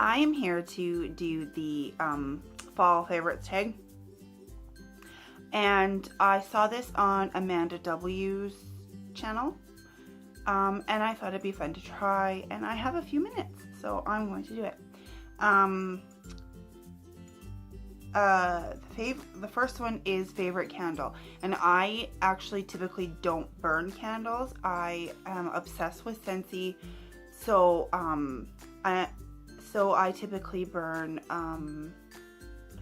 I am here to do the fall favorites tag. And I saw this on Amanda W's channel. And I thought it'd be fun to try, and I have a few minutes, so I'm going to do it. The first one is favorite candle, and I actually typically don't burn candles. I am obsessed with Scentsy, so I typically burn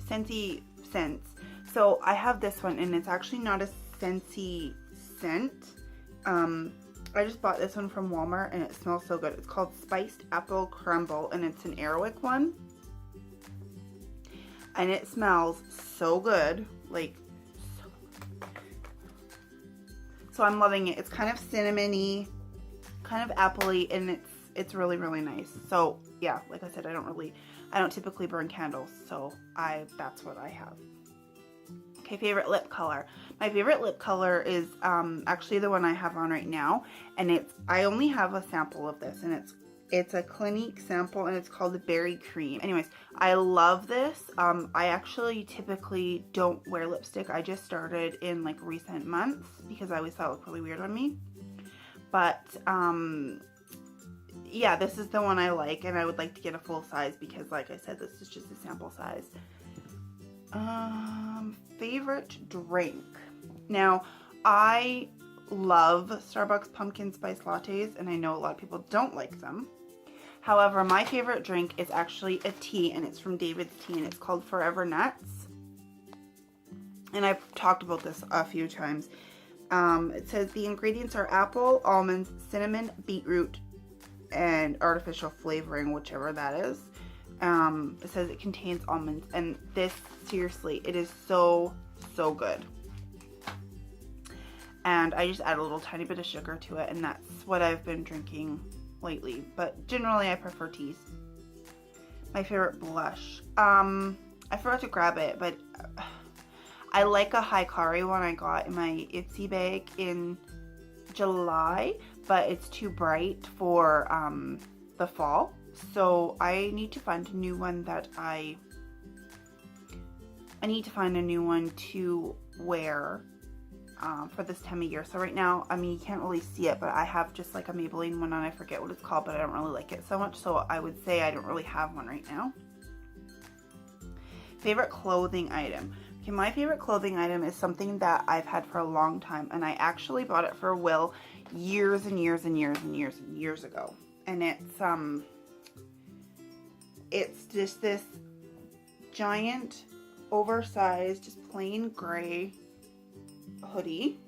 Scentsy scents. So I have this one, and it's actually not a Scentsy scent. I just bought this one from Walmart, and it smells so good. It's called Spiced Apple Crumble, and it's an Airwick one. And it smells so good, like, so good. So I'm loving it. It's kind of cinnamony, kind of appley, and it's really, really nice. So yeah, like I said, I don't typically burn candles, so that's what I have. Okay, favorite lip color. My favorite lip color is actually the one I have on right now, and I only have a sample of this, and it's a Clinique sample, and it's called the Berry Cream. Anyways, I love this. I actually typically don't wear lipstick. I just started in like recent months because I always thought it looked really weird on me. But yeah, this is the one I like, and I would like to get a full size because, like I said, this is just a sample size. Favorite drink. Now, I love Starbucks pumpkin spice lattes, and I know a lot of people don't like them. However, my favorite drink is actually a tea, and it's from David's Tea, and it's called Forever Nuts. And I've talked about this a few times. It says the ingredients are apple, almonds, cinnamon, beetroot, and artificial flavoring, whichever that is. It says it contains almonds, and this, seriously, it is so, so good. And I just add a little tiny bit of sugar to it, and that's what I've been drinking lately, but generally I prefer teas. My favorite blush. I forgot to grab it, but I like a Hikari one I got in my Ipsy bag in July, but it's too bright for the fall. So I need to find a new one that I need to find a new one to wear for this time of year. So right now, I mean, you can't really see it, but I have just like a Maybelline one on. I forget what it's called, but I don't really like it so much. So I would say I don't really have one right now. Favorite clothing item. Okay, my favorite clothing item is something that I've had for a long time, and I actually bought it for Will years and years and years and years and years ago. And it's just this giant, oversized, just plain gray hoodie,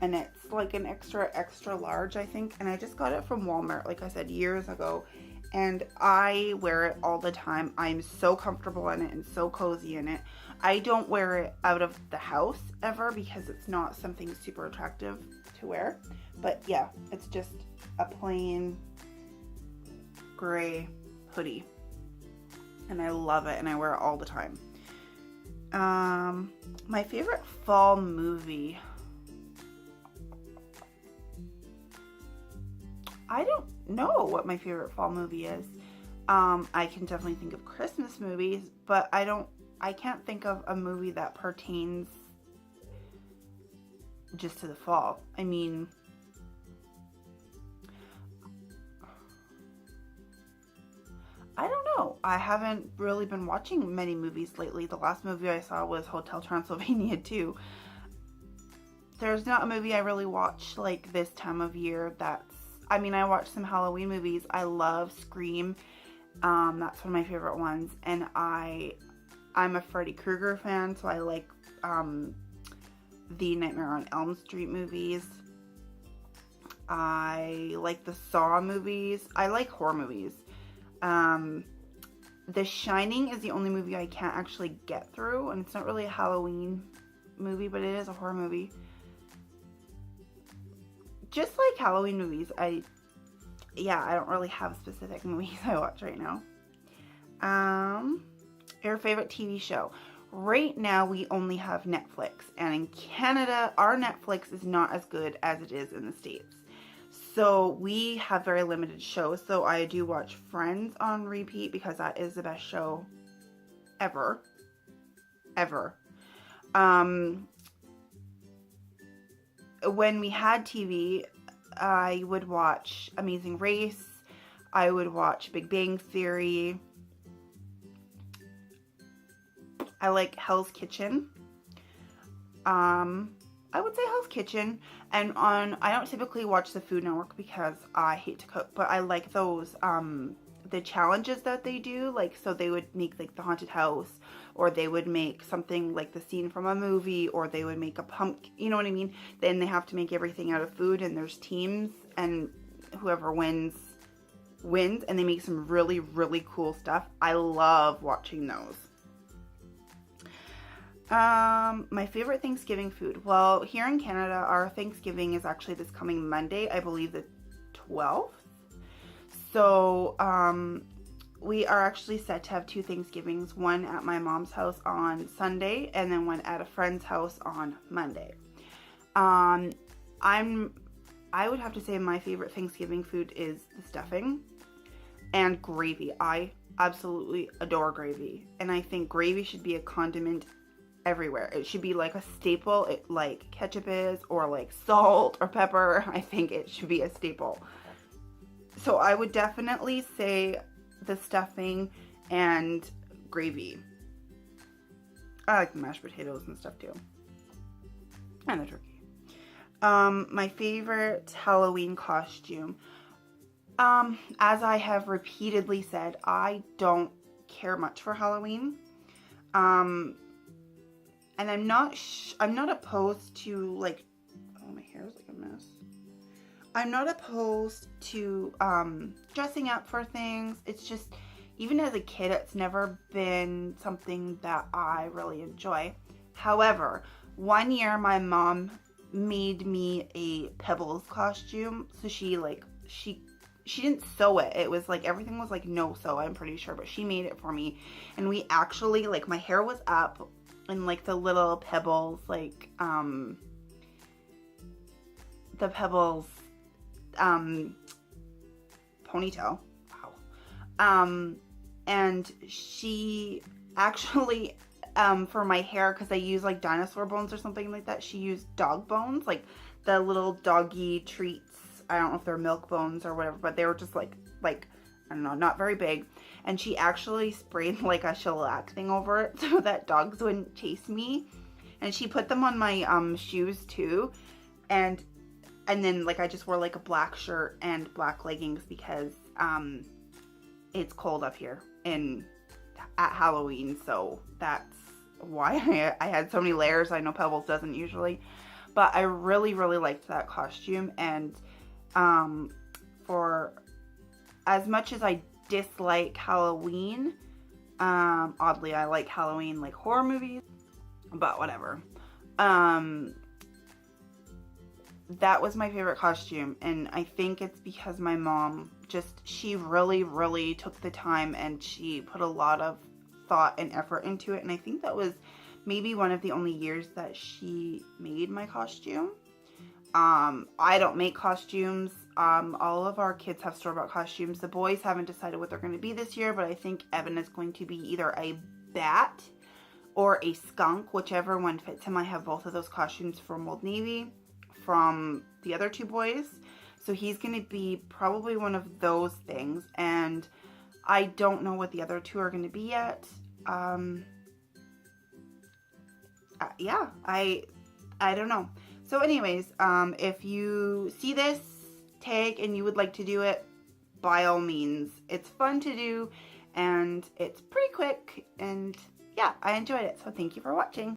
and it's like an extra large, I think, and I just got it from Walmart, like I said, years ago, and I wear it all the time. I'm so comfortable in it and so cozy in it. I don't wear it out of the house ever because it's not something super attractive to wear, but yeah, it's just a plain gray hoodie, and I love it, and I wear it all the time. My favorite fall movie. I don't know what my favorite fall movie is. I can definitely think of Christmas movies, but I can't think of a movie that pertains just to the fall. I mean, I don't know. I haven't really been watching many movies lately. The last movie I saw was Hotel Transylvania 2. There's not a movie I really watch like this time of year I mean, I watch some Halloween movies. I love Scream. That's one of my favorite ones. And I'm a Freddy Krueger fan, so I like the Nightmare on Elm Street movies. I like the Saw movies. I like horror movies. The Shining is the only movie I can't actually get through, and it's not really a Halloween movie, but it is a horror movie. Just like Halloween movies, I don't really have specific movies I watch right now. Your favorite TV show. Right now we only have Netflix, and in Canada our Netflix is not as good as it is in the States. So we have very limited shows. So I do watch Friends on repeat because that is the best show ever. Ever. When we had TV, I would watch Amazing Race. I would watch Big Bang Theory. I like Hell's Kitchen. I would say Hell's Kitchen. And I don't typically watch the Food Network because I hate to cook, but I like those, the challenges that they do. Like, so they would make like the haunted house, or they would make something like the scene from a movie, or they would make a pumpkin, you know what I mean? Then they have to make everything out of food, and there's teams, and whoever wins, and they make some really, really cool stuff. I love watching those. My favorite Thanksgiving food. Well, here in Canada, our Thanksgiving is actually this coming Monday, I believe the 12th. So, we are actually set to have 2 Thanksgivings, one at my mom's house on Sunday, and then one at a friend's house on Monday. I would have to say my favorite Thanksgiving food is the stuffing and gravy. I absolutely adore gravy, and I think gravy should be a condiment everywhere. It should be like a staple, like ketchup is, or like salt or pepper. I think it should be a staple. So I would definitely say the stuffing and gravy. I like the mashed potatoes and stuff too. And the turkey. My favorite Halloween costume. As I have repeatedly said, I don't care much for Halloween. And I'm not opposed to, like, oh, my hair is like a mess. I'm not opposed to dressing up for things. It's just, even as a kid, it's never been something that I really enjoy. However, one year my mom made me a Pebbles costume. So she didn't sew it. It was like, everything was like no sew, I'm pretty sure, but she made it for me. And we actually, like, my hair was up, and like the little Pebbles, like, the Pebbles, ponytail. Wow. And she actually, for my hair, because I use like dinosaur bones or something like that, she used dog bones, like the little doggy treats. I don't know if they're milk bones or whatever, but they were just like, I don't know, not very big. And she actually sprayed like a shellac thing over it so that dogs wouldn't chase me. And she put them on my shoes too. And then like I just wore like a black shirt and black leggings because it's cold up here at Halloween. So that's why I had so many layers. I know Pebbles doesn't usually. But I really, really liked that costume. And for as much as I dislike Halloween, oddly I like Halloween, like horror movies, but whatever. That was my favorite costume, and I think it's because my mom she really, really took the time and she put a lot of thought and effort into it, and I think that was maybe one of the only years that she made my costume. I don't make costumes. All of our kids have store-bought costumes. The boys haven't decided what they're going to be this year, but I think Evan is going to be either a bat or a skunk, whichever one fits him. I have both of those costumes from Old Navy from the other 2 boys. So he's going to be probably one of those things, and I don't know what the other 2 are going to be yet. Yeah, I don't know. So anyways, if you see this tag and you would like to do it, by all means. It's fun to do, and it's pretty quick, and yeah, I enjoyed it. So thank you for watching.